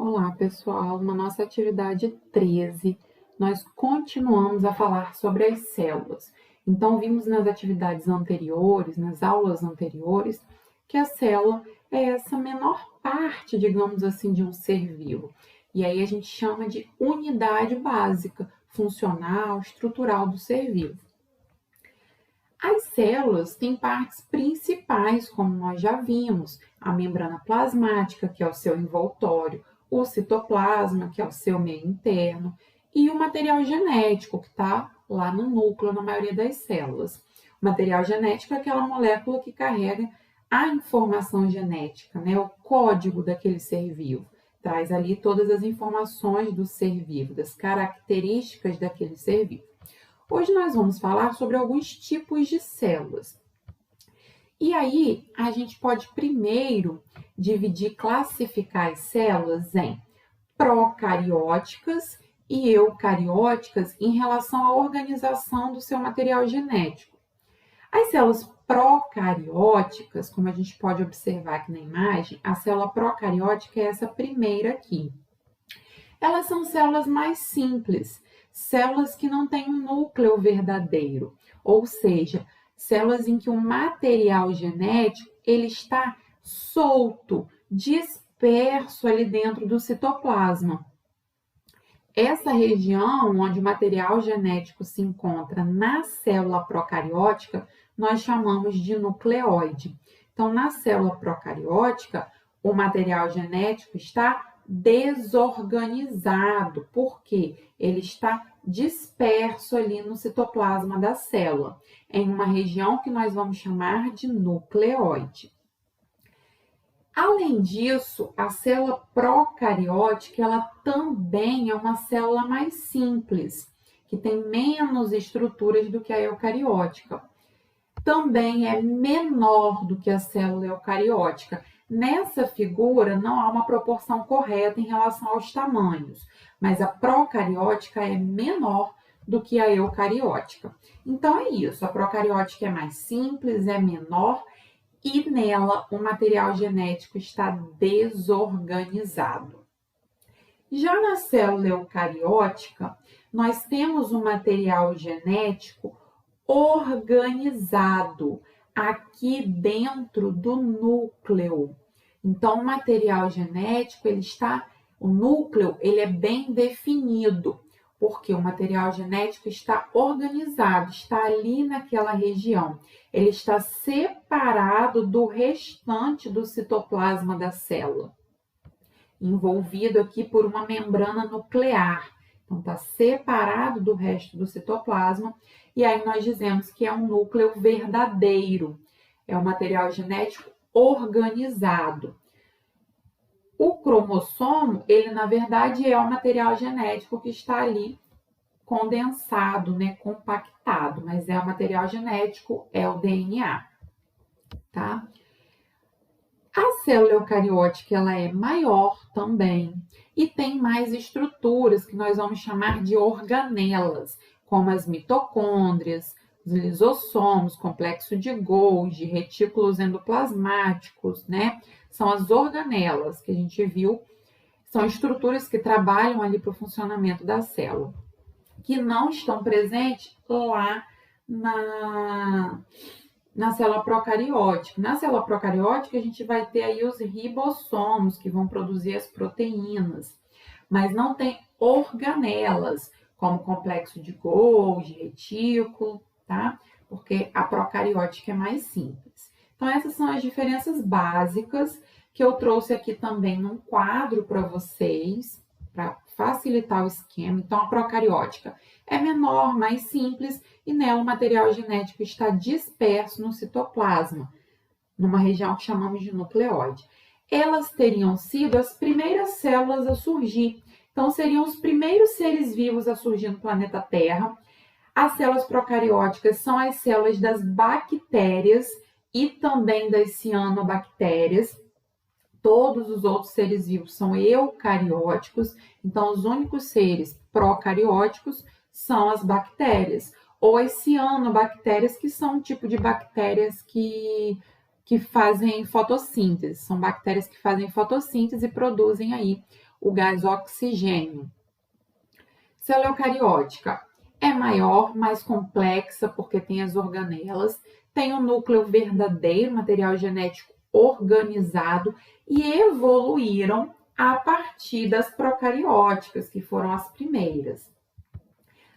Olá, pessoal. Na nossa atividade 13, nós continuamos a falar sobre as células. Então, vimos nas atividades anteriores, nas aulas anteriores, que a célula é essa menor parte, digamos assim, de um ser vivo. E aí a gente chama de unidade básica, funcional, estrutural do ser vivo. As células têm partes principais, como nós já vimos, a membrana plasmática, que é o seu envoltório, o citoplasma, que é o seu meio interno, e o material genético, que está lá no núcleo, na maioria das células. O material genético é aquela molécula que carrega a informação genética, né? O código daquele ser vivo. Traz ali todas as informações do ser vivo, das características daquele ser vivo. Hoje nós vamos falar sobre alguns tipos de células. E aí, a gente pode primeiro classificar as células em procarióticas e eucarióticas em relação à organização do seu material genético. As células procarióticas, como a gente pode observar aqui na imagem, a célula procariótica é essa primeira aqui. Elas são células mais simples, células que não têm um núcleo verdadeiro, ou seja, células em que o material genético ele está solto, disperso ali dentro do citoplasma. Essa região onde o material genético se encontra na célula procariótica, nós chamamos de nucleoide. Então, na célula procariótica, o material genético está desorganizado, porque ele está disperso ali no citoplasma da célula, em uma região que nós vamos chamar de nucleoide. Além disso, a célula procariótica, ela também é uma célula mais simples, que tem menos estruturas do que a eucariótica. Também é menor do que a célula eucariótica. Nessa figura, não há uma proporção correta em relação aos tamanhos, mas a procariótica é menor do que a eucariótica. Então, é isso. A procariótica é mais simples, é menor e nela o material genético está desorganizado. Já na célula eucariótica, nós temos um material genético organizado aqui dentro do núcleo. Então, o material genético, o núcleo, ele é bem definido, porque o material genético está organizado, está ali naquela região. Ele está separado do restante do citoplasma da célula, envolvido aqui por uma membrana nuclear. Então, está separado do resto do citoplasma, e aí nós dizemos que é um núcleo verdadeiro, é um material genético organizado. O cromossomo, ele na verdade é o material genético que está ali condensado, né, compactado, mas é o material genético, é o DNA, tá? A célula eucariótica, ela é maior também e tem mais estruturas que nós vamos chamar de organelas, como as mitocôndrias, os lisossomos, complexo de Golgi, retículos endoplasmáticos, né? São as organelas que a gente viu, são estruturas que trabalham ali para o funcionamento da célula, que não estão presentes lá na célula procariótica. Na célula procariótica, a gente vai ter aí os ribossomos, que vão produzir as proteínas, mas não tem organelas, como complexo de Golgi, retículo, tá? Porque a procariótica é mais simples. Então, essas são as diferenças básicas que eu trouxe aqui também num quadro para vocês, para facilitar o esquema. Então, a procariótica é menor, mais simples, e nela o material genético está disperso no citoplasma, numa região que chamamos de nucleoide. Elas teriam sido as primeiras células a surgir. Então, seriam os primeiros seres vivos a surgir no planeta Terra. As células procarióticas são as células das bactérias e também das cianobactérias. Todos os outros seres vivos são eucarióticos, então os únicos seres procarióticos são as bactérias, ou as cianobactérias, que são um tipo de bactérias que fazem fotossíntese, são bactérias que fazem fotossíntese e produzem aí o gás oxigênio. Célula eucariótica é maior, mais complexa, porque tem as organelas, tem o núcleo verdadeiro, material genético organizado, e evoluíram a partir das procarióticas, que foram as primeiras.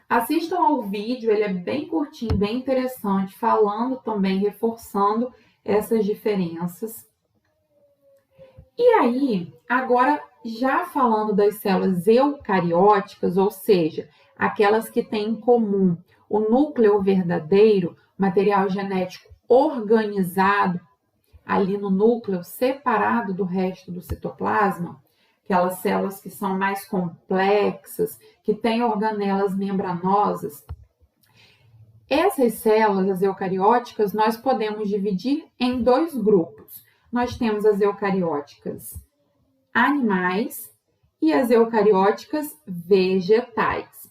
Assistam ao vídeo, ele é bem curtinho, bem interessante, falando também, reforçando essas diferenças. E aí, agora já falando das células eucarióticas, ou seja, aquelas que têm em comum o núcleo verdadeiro, material genético organizado, ali no núcleo, separado do resto do citoplasma, aquelas células que são mais complexas, que têm organelas membranosas. Essas células, as eucarióticas, nós podemos dividir em dois grupos. Nós temos as eucarióticas animais e as eucarióticas vegetais.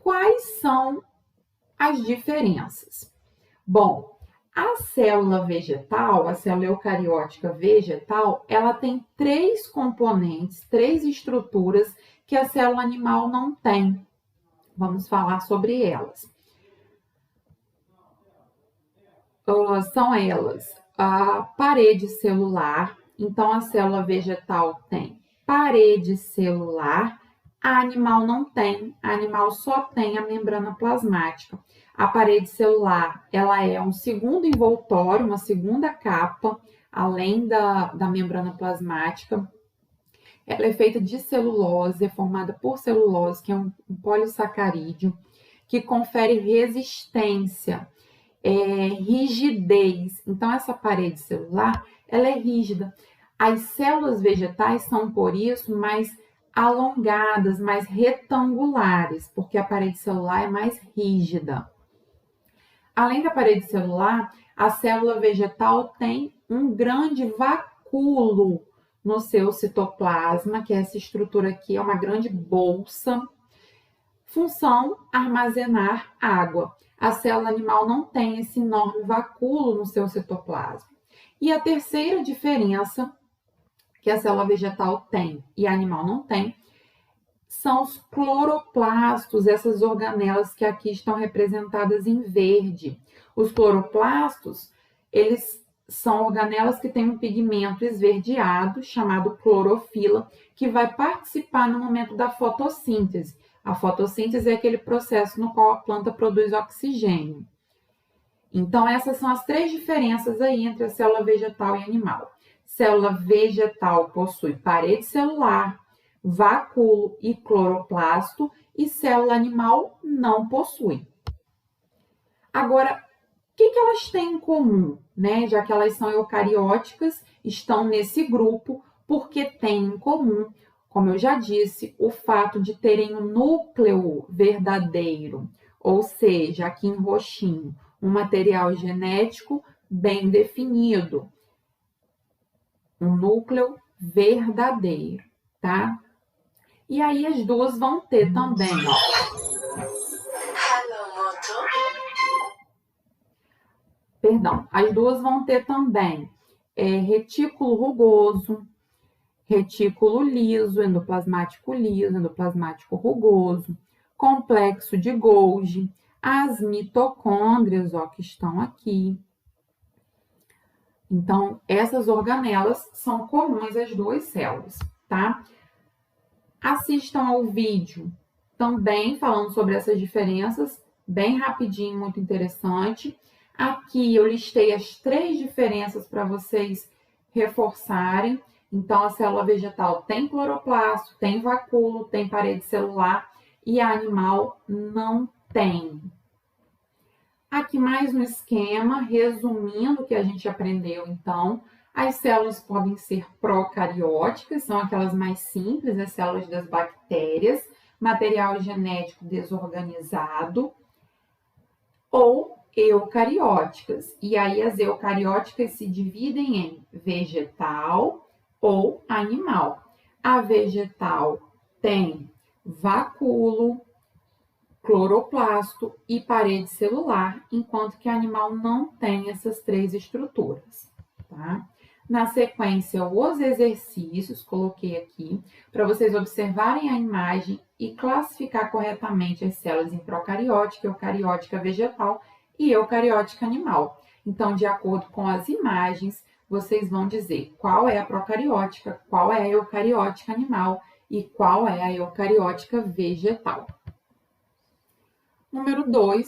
Quais são as diferenças? Bom, a célula vegetal, a célula eucariótica vegetal, ela tem 3 componentes, 3 estruturas que a célula animal não tem. Vamos falar sobre elas. São elas a parede celular. Então, a célula vegetal tem parede celular, a animal não tem, a animal só tem a membrana plasmática. A parede celular, ela é um segundo envoltório, uma segunda capa, além da membrana plasmática. Ela é feita de celulose, é formada por celulose, que é um polissacarídeo, que confere resistência, rigidez. Então, essa parede celular, ela é rígida. As células vegetais são, por isso, mais alongadas, mais retangulares, porque a parede celular é mais rígida. Além da parede celular, a célula vegetal tem um grande vacúolo no seu citoplasma, que é essa estrutura aqui, é uma grande bolsa. Função: armazenar água. A célula animal não tem esse enorme vacúolo no seu citoplasma. E a terceira diferença que a célula vegetal tem e a animal não tem são os cloroplastos, essas organelas que aqui estão representadas em verde. Os cloroplastos, eles são organelas que têm um pigmento esverdeado, chamado clorofila, que vai participar no momento da fotossíntese. A fotossíntese é aquele processo no qual a planta produz oxigênio. Então, essas são as 3 diferenças aí entre a célula vegetal e animal. Célula vegetal possui parede celular, vacúolo e cloroplasto, e célula animal não possui. Agora, o que elas têm em comum, né? Já que elas são eucarióticas, estão nesse grupo, porque têm em comum, como eu já disse, o fato de terem um núcleo verdadeiro, ou seja, aqui em roxinho, um material genético bem definido. Um núcleo verdadeiro, tá? E aí as duas vão ter também, as duas vão ter também retículo rugoso, retículo liso, endoplasmático rugoso, complexo de Golgi, as mitocôndrias, que estão aqui. Então, essas organelas são comuns às duas células, tá? Assistam ao vídeo também falando sobre essas diferenças, bem rapidinho, muito interessante. Aqui eu listei as 3 diferenças para vocês reforçarem. Então, a célula vegetal tem cloroplasto, tem vacúolo, tem parede celular e a animal não tem. Aqui mais um esquema, resumindo o que a gente aprendeu, então. As células podem ser procarióticas, são aquelas mais simples, as células das bactérias, material genético desorganizado, ou eucarióticas. E aí as eucarióticas se dividem em vegetal ou animal. A vegetal tem vacúolo, cloroplasto e parede celular, enquanto que a animal não tem essas 3 estruturas, tá? Na sequência, os exercícios, coloquei aqui, para vocês observarem a imagem e classificar corretamente as células em procariótica, eucariótica vegetal e eucariótica animal. Então, de acordo com as imagens, vocês vão dizer qual é a procariótica, qual é a eucariótica animal e qual é a eucariótica vegetal. Número 2.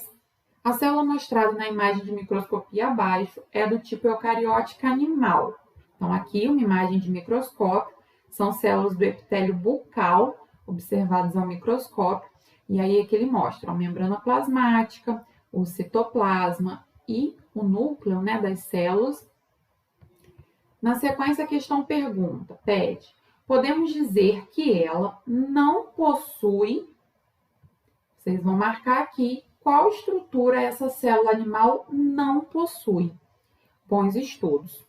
A célula mostrada na imagem de microscopia abaixo é do tipo eucariótica animal. Então, aqui, uma imagem de microscópio, são células do epitélio bucal, observadas ao microscópio, e aí é que ele mostra a membrana plasmática, o citoplasma e o núcleo, né, das células. Na sequência, a questão pergunta, pede, podemos dizer que ela não possui, vocês vão marcar aqui, qual estrutura essa célula animal não possui. Bons estudos.